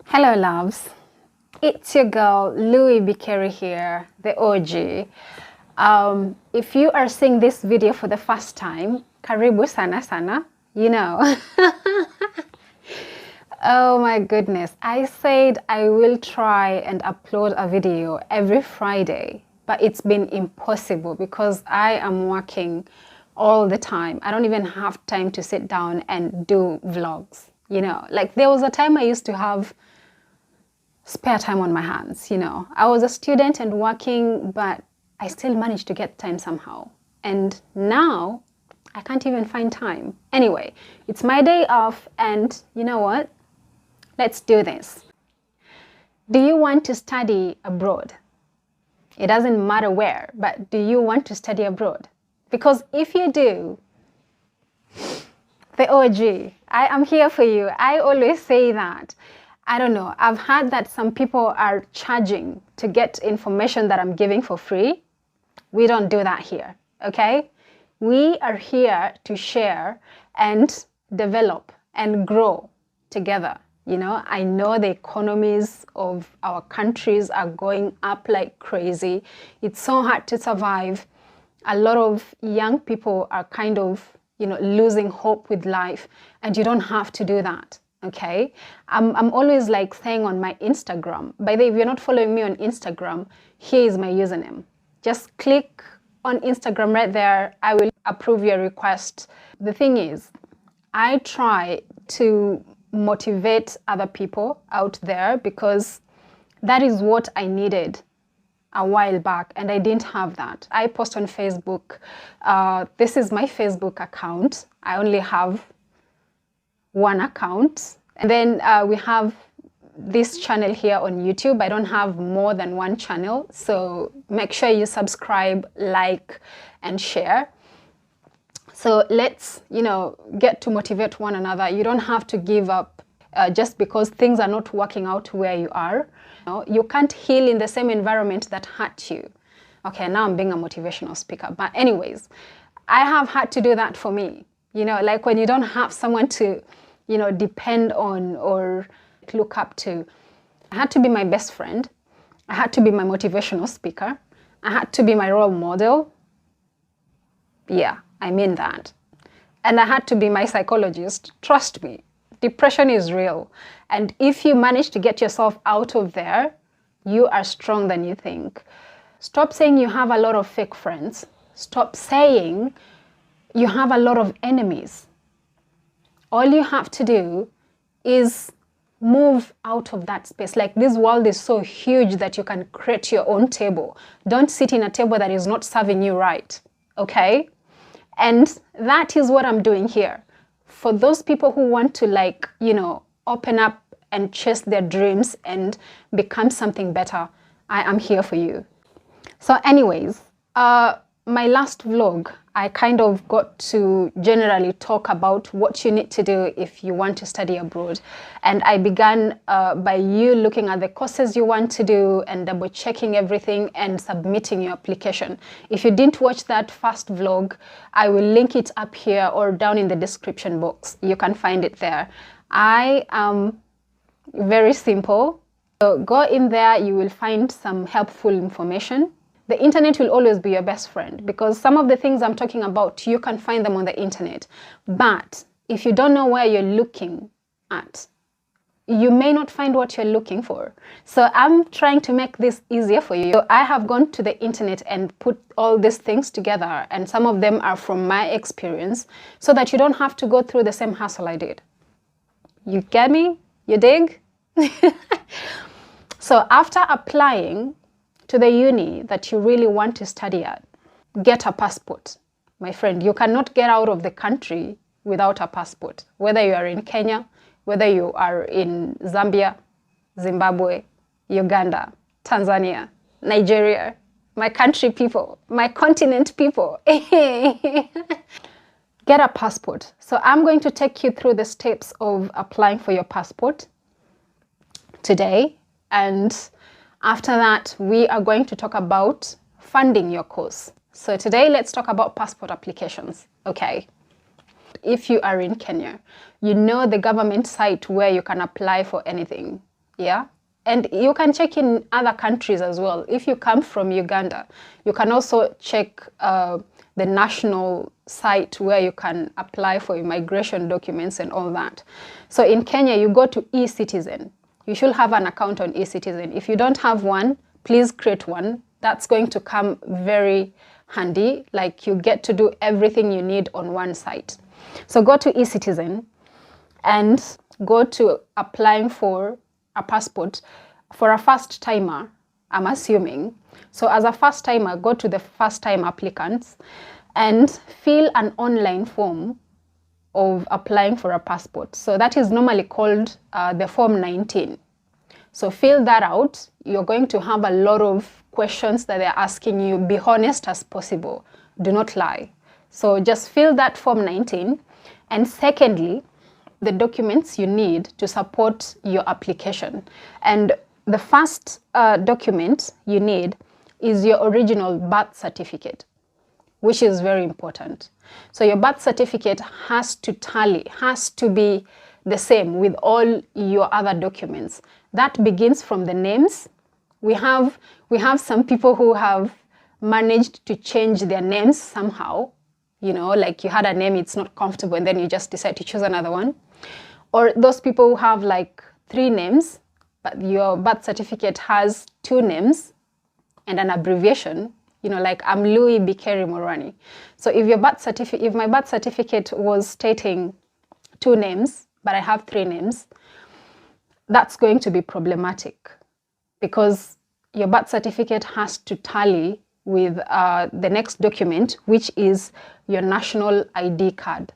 Hello loves, it's your girl Louie Bikeri here, the OG. If you are seeing this video for the first time, karibu sana sana, you know. Oh my goodness, I said I will try and upload a video every Friday, but it's been impossible because I am working all the time. I don't even have time to sit down and do vlogs, you know. Like there was a time I used to have spare time on my hands, you know. I was a student and working, but I still managed to get time somehow. And now I can't even find time. Anyway, it's my day off and you know what? Let's do this. Do you want to study abroad? It doesn't matter where, but do you want to study abroad? Because if you do, the OG, I am here for you. I always say that. I don't know, I've heard that some people are charging to get information that I'm giving for free. We don't do that here, okay? We are here to share and develop and grow together. You know, I know the economies of our countries are going up like crazy. It's so hard to survive. A lot of young people are kind of, you know, losing hope with life, and you don't have to do that. Okay, I'm always like saying on my Instagram, by the way, if you're not following me on Instagram, here is my username. Just click on Instagram right there. I will approve your request. The thing is, I try to motivate other people out there because that is what I needed a while back and I didn't have that. I post on Facebook. This is my Facebook account. I only have one account, and then we have this channel here on YouTube. I don't have more than one channel, so make sure you subscribe, like, and share. So let's, you know, get to motivate one another. You don't have to give up just because things are not working out where you are. You can't heal in the same environment that hurt you. Okay, now I'm being a motivational speaker, but anyways, I have had to do that for me. You know, like when you don't have someone to, you know, depend on or look up to. I had to be my best friend. I had to be my motivational speaker. I had to be my role model. Yeah, I mean that. And I had to be my psychologist. Trust me, depression is real. And if you manage to get yourself out of there, you are stronger than you think. Stop saying you have a lot of fake friends. Stop saying you have a lot of enemies. All you have to do is move out of that space. Like this world is so huge that you can create your own table. Don't sit in a table that is not serving you right, okay? And that is what I'm doing here. For those people who want to, like, you know, open up and chase their dreams and become something better, I am here for you. So anyways, my last vlog, I kind of got to generally talk about what you need to do if you want to study abroad. And I began by you looking at the courses you want to do and double checking everything and submitting your application. If you didn't watch that first vlog, I will link it up here or down in the description box. You can find it there. I am very simple. So go in there, you will find some helpful information. The internet will always be your best friend because some of the things I'm talking about, you can find them on the internet. But if you don't know where you're looking at, you may not find what you're looking for. So I'm trying to make this easier for you. So I have gone to the internet and put all these things together, and some of them are from my experience so that you don't have to go through the same hassle I did. You get me? You dig? So after applying to the uni that you really want to study at, get a passport. My friend, you cannot get out of the country without a passport. Whether you are in Kenya, whether you are in Zambia, Zimbabwe, Uganda, Tanzania, Nigeria, my country people, my continent people. Get a passport. So I'm going to take you through the steps of applying for your passport today, and after that, we are going to talk about funding your course. So today, let's talk about passport applications, okay? If you are in Kenya, you know the government site where you can apply for anything. Yeah. And you can check in other countries as well. If you come from Uganda, you can also check the national site where you can apply for immigration documents and all that. So in Kenya, you go to eCitizen. You should have an account on eCitizen. If you don't have one, please create one. That's going to come very handy. Like, you get to do everything you need on one site. So go to eCitizen and go to applying for a passport for a first timer, I'm assuming. So as a first timer, go to the first time applicants and fill an online form of applying for a passport. So that is normally called the Form 19. So fill that out. You're going to have a lot of questions that they're asking you. Be honest as possible. Do not lie. So just fill that Form 19. And secondly, the documents you need to support your application. And the first document you need is your original birth certificate, which is very important. So your birth certificate has to tally, has to be the same with all your other documents. That begins from the names. We have some people who have managed to change their names somehow. You know, like you had a name, it's not comfortable, and then you just decide to choose another one. Or those people who have like 3 names, but your birth certificate has 2 names and an abbreviation. You know, like I'm Louis Bikeri Morani. So if my birth certificate was stating 2 names, but I have 3 names, that's going to be problematic because your birth certificate has to tally with the next document, which is your national ID card.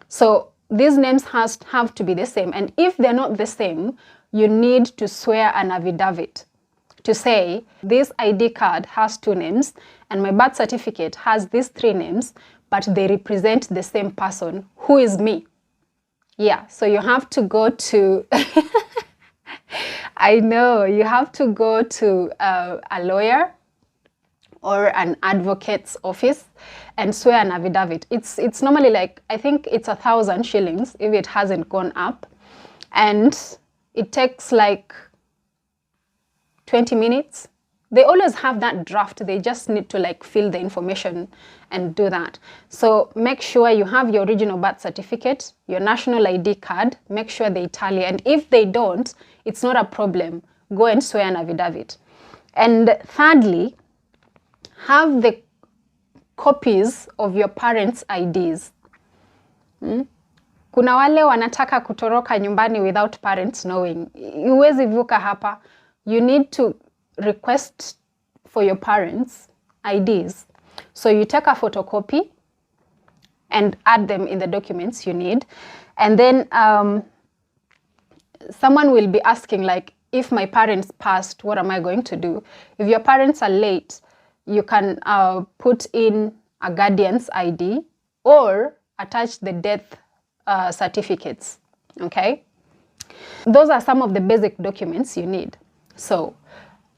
So these names have to be the same. And if they're not the same, you need to swear an affidavit to say, this ID card has 2 names and my birth certificate has these 3 names, but they represent the same person, who is me. Yeah, so you have to go to, I know, you have to go to a lawyer or an advocate's office and swear an affidavit. It's normally like, I think it's 1,000 shillings if it hasn't gone up. And it takes like 20 minutes. They always have that draft. They just need to like fill the information and do that. So make sure you have your original birth certificate, your national ID card, make sure they tally. And if they don't, it's not a problem. Go and swear an affidavit. And thirdly, have the copies of your parents' IDs. Kuna wale wanataka kutoroka nyumbani without parents knowing. Huwezi vuka hapa. You need to request for your parents' IDs. So you take a photocopy and add them in the documents you need. And then someone will be asking, like, if my parents passed, what am I going to do? If your parents are late, you can put in a guardian's ID or attach the death certificates, okay? Those are some of the basic documents you need. So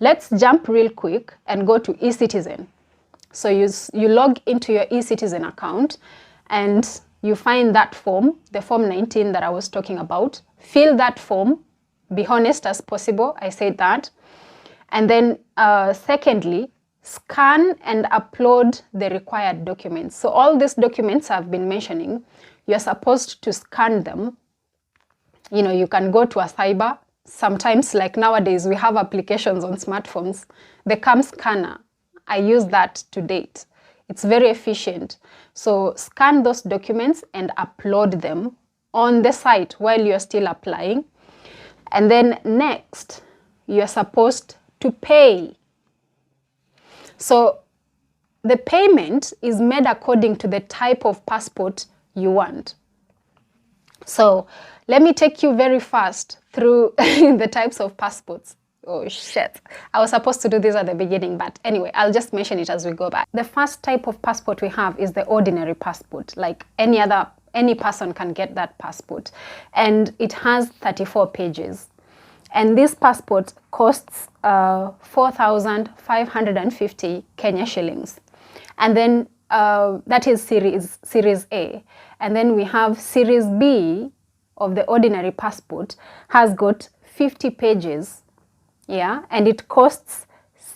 let's jump real quick and go to eCitizen. So you log into your eCitizen account and you find that form, the Form 19 that I was talking about. Fill that form, be honest as possible, I said that. And then secondly, scan and upload the required documents. So all these documents I've been mentioning, you're supposed to scan them. You know, you can go to a cyber. Sometimes, like nowadays, we have applications on smartphones. The CAM scanner, I use that to date. It's very efficient. So scan those documents and upload them on the site while you're still applying. And then next, you're supposed to pay. So the payment is made according to the type of passport you want. So let me take you very fast through the types of passports. Oh shit, I was supposed to do this at the beginning, but anyway, I'll just mention it as we go back. The first type of passport we have is the ordinary passport. Like any person can get that passport. And it has 34 pages. And this passport costs 4,550 Kenya shillings. And then that is series A. And then we have Series B of the ordinary passport, has got 50 pages, yeah, and it costs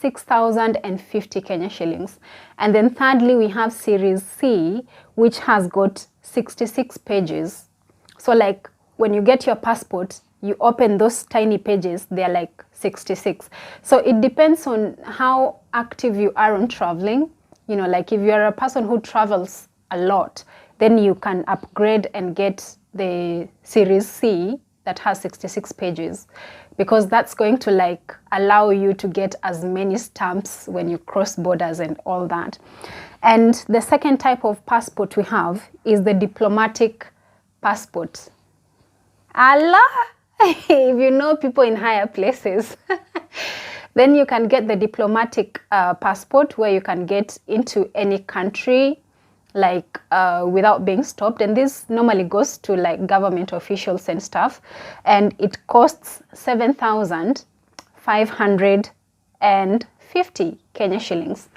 6,050 Kenya shillings. And then thirdly, we have Series C, which has got 66 pages. So like when you get your passport, you open those tiny pages, they're like 66. So it depends on how active you are on traveling. You know, like if you're a person who travels a lot, then you can upgrade and get the Series C that has 66 pages, because that's going to like allow you to get as many stamps when you cross borders and all that. And the second type of passport we have is the diplomatic passport. Allah, if you know people in higher places, then you can get the diplomatic passport, where you can get into any country like without being stopped. And this normally goes to like government officials and stuff, and it costs 7,550 Kenya shillings.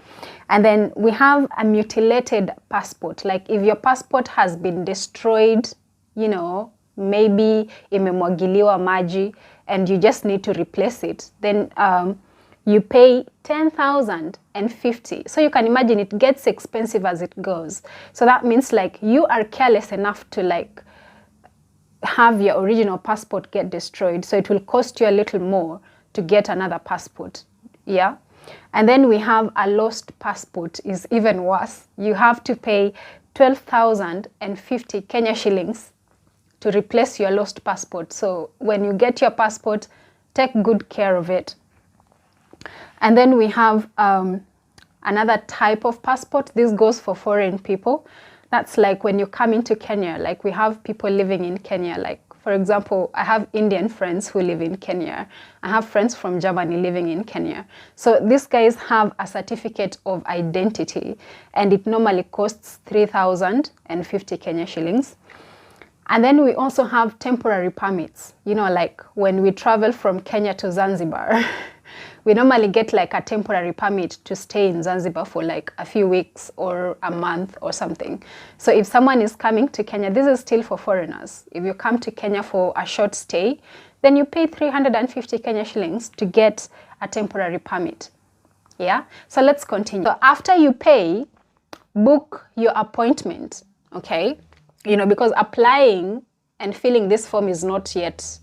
And then we have a mutilated passport. Like if your passport has been destroyed, you know, maybe imemwagiliwa maji and you just need to replace it, then you pay 10,050. So you can imagine it gets expensive as it goes. So that means like you are careless enough to like have your original passport get destroyed. So it will cost you a little more to get another passport. Yeah. And then we have a lost passport, is even worse. You have to pay 12,050 Kenya shillings to replace your lost passport. So when you get your passport, take good care of it. And then we have another type of passport. This goes for foreign people. That's like when you come into Kenya, like we have people living in Kenya. Like, for example, I have Indian friends who live in Kenya. I have friends from Germany living in Kenya. So these guys have a certificate of identity, and it normally costs 3,050 Kenya shillings. And then we also have temporary permits. You know, like when we travel from Kenya to Zanzibar, we normally get like a temporary permit to stay in Zanzibar for like a few weeks or a month or something. So if someone is coming to Kenya, this is still for foreigners. If you come to Kenya for a short stay, then you pay 350 Kenya shillings to get a temporary permit. Yeah, so let's continue. So after you pay, book your appointment, okay? You know, because applying and filling this form is not yet,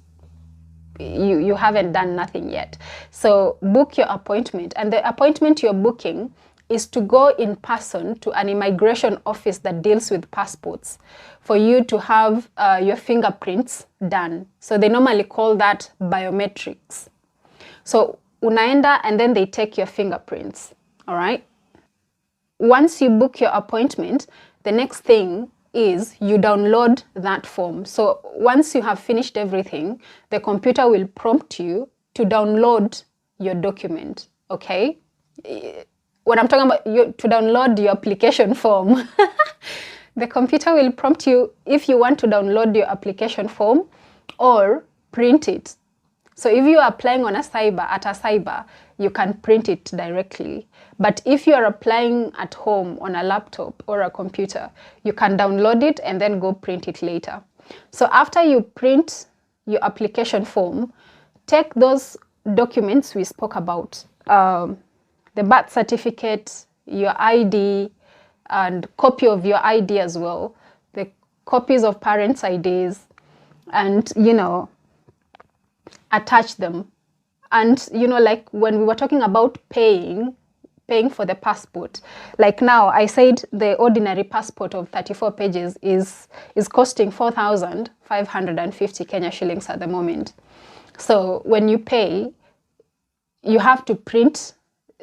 you haven't done nothing yet. So book your appointment, and the appointment you're booking is to go in person to an immigration office that deals with passports for you to have your fingerprints done. So they normally call that biometrics. So unaenda and then they take your fingerprints, all right? Once you book your appointment, the next thing is you download that form. So once you have finished everything, the computer will prompt you to download your document, okay? When I'm talking about to download your application form, the computer will prompt you if you want to download your application form or print it. So if you are applying on a cyber, you can print it directly. But if you are applying at home on a laptop or a computer, you can download it and then go print it later. So after you print your application form, take those documents we spoke about, the birth certificate, your ID, and copy of your ID as well, the copies of parents' IDs, and, you know, attach them. And, you know, like when we were talking about paying for the passport, like now I said the ordinary passport of 34 pages is costing 4,550 Kenya shillings at the moment. So when you pay, you have to print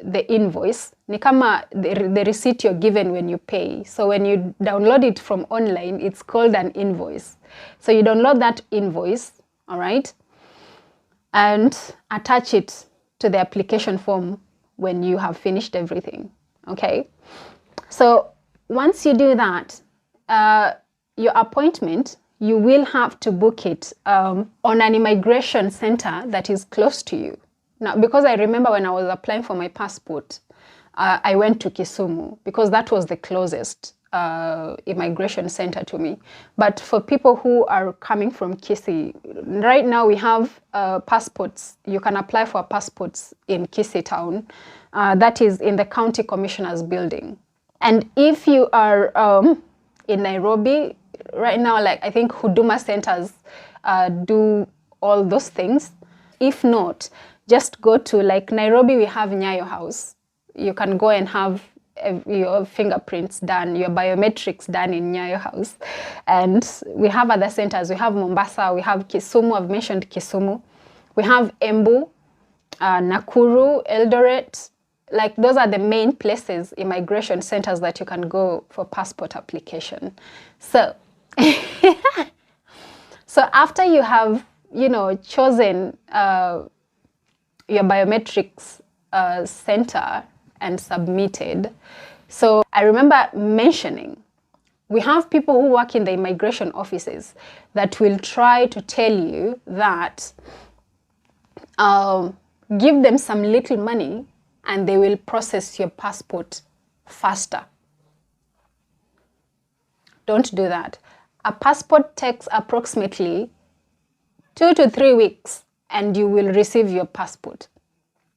the invoice. Ni kama the receipt you're given when you pay. So when you download it from online, it's called an invoice. So you download that invoice, all right, and attach it to the application form when you have finished everything, okay? So once you do that, your appointment, you will have to book it on an immigration center that is close to you. Now, because I remember when I was applying for my passport, I went to Kisumu because that was the closest. immigration center to me. But for people who are coming from Kisii, right now we have passports. You can apply for passports in Kisii town. That is in the county commissioner's building. And if you are in Nairobi, right now, like I think Huduma centers do all those things. If not, just go to like Nairobi, we have Nyayo House. You can go and have your fingerprints done, your biometrics done in Nyayo House. And we have other centers. We have Mombasa, we have Kisumu. I've mentioned Kisumu. We have Embu, Nakuru, Eldoret. Like those are the main places, immigration centers that you can go for passport application. So, so after you have, you know, chosen your biometrics center and submitted. So I remember mentioning, we have people who work in the immigration offices that will try to tell you that give them some little money and they will process your passport faster. Don't do that. A passport takes approximately 2 to 3 weeks and you will receive your passport.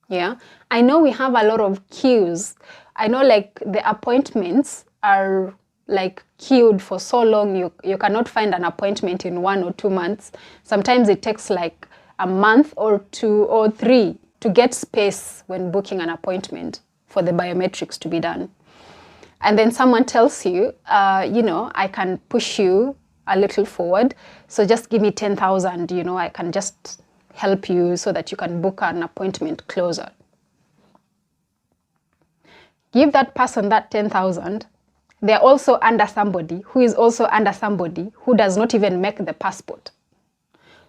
Yeah, I know we have a lot of queues. I know like the appointments are like queued for so long, you cannot find an appointment in 1 or 2 months. Sometimes it takes like a month or 2 or 3 to get space when booking an appointment for the biometrics to be done. And then someone tells you, you know, I can push you a little forward, so just give me 10,000, you know, I can just help you so that you can book an appointment closer. Give that person that 10,000. They're also under somebody who is also under somebody who does not even make the passport.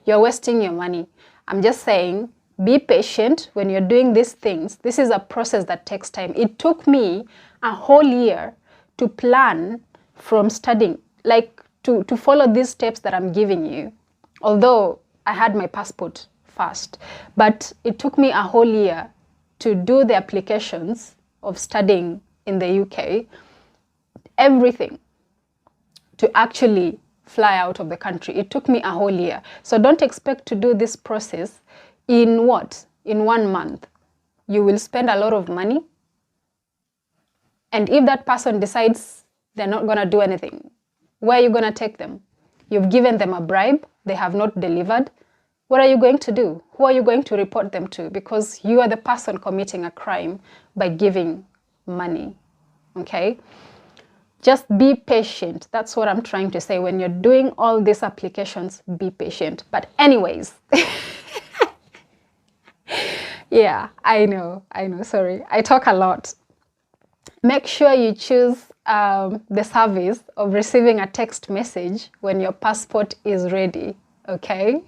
You're wasting your money. I'm just saying, be patient when you're doing these things. This is a process that takes time. It took me a whole year to plan from studying, like to follow these steps that I'm giving you. Although I had my passport fast, but it took me a whole year to do the applications of studying in the UK, everything, to actually fly out of the country. It took me a whole year. So don't expect to do this process in what? In 1 month. You will spend a lot of money. And if that person decides they're not going to do anything, where are you going to take them? You've given them a bribe, they have not delivered. What are you going to do? Who are you going to report them to? Because you are the person committing a crime by giving money, okay? Just be patient. That's what I'm trying to say. When you're doing all these applications, be patient. But anyways, yeah, I know, sorry. I talk a lot. Make sure you choose the service of receiving a text message when your passport is ready, okay?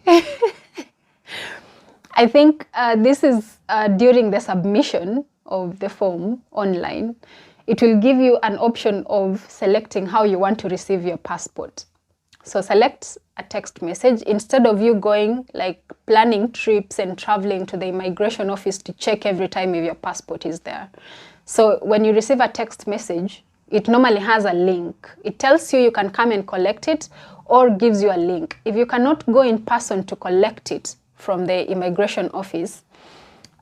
I think this is during the submission of the form online. It will give you an option of selecting how you want to receive your passport. So select a text message instead of you going like planning trips and traveling to the immigration office to check every time if your passport is there. So when you receive a text message, it normally has a link. It tells you you can come and collect it or gives you a link. If you cannot go in person to collect it from the immigration office,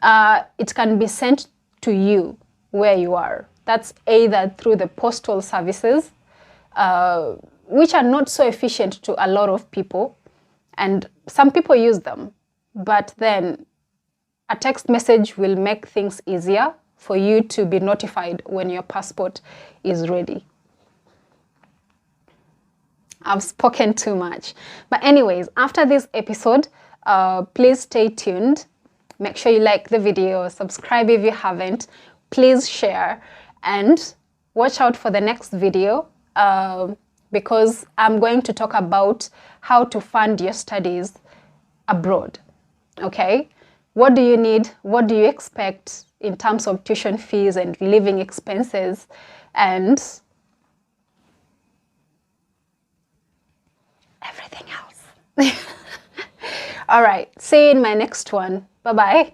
it can be sent to you where you are. That's either through the postal services, which are not so efficient to a lot of people, and some people use them, but then a text message will make things easier for you to be notified when your passport is ready. I've spoken too much. But anyways, after this episode, please stay tuned. Make sure you like the video, subscribe if you haven't, please share, and watch out for the next video because I'm going to talk about how to fund your studies abroad, okay? What do you need? What do you expect in terms of tuition fees and living expenses and everything else? All right, see you in my next one. Bye-bye.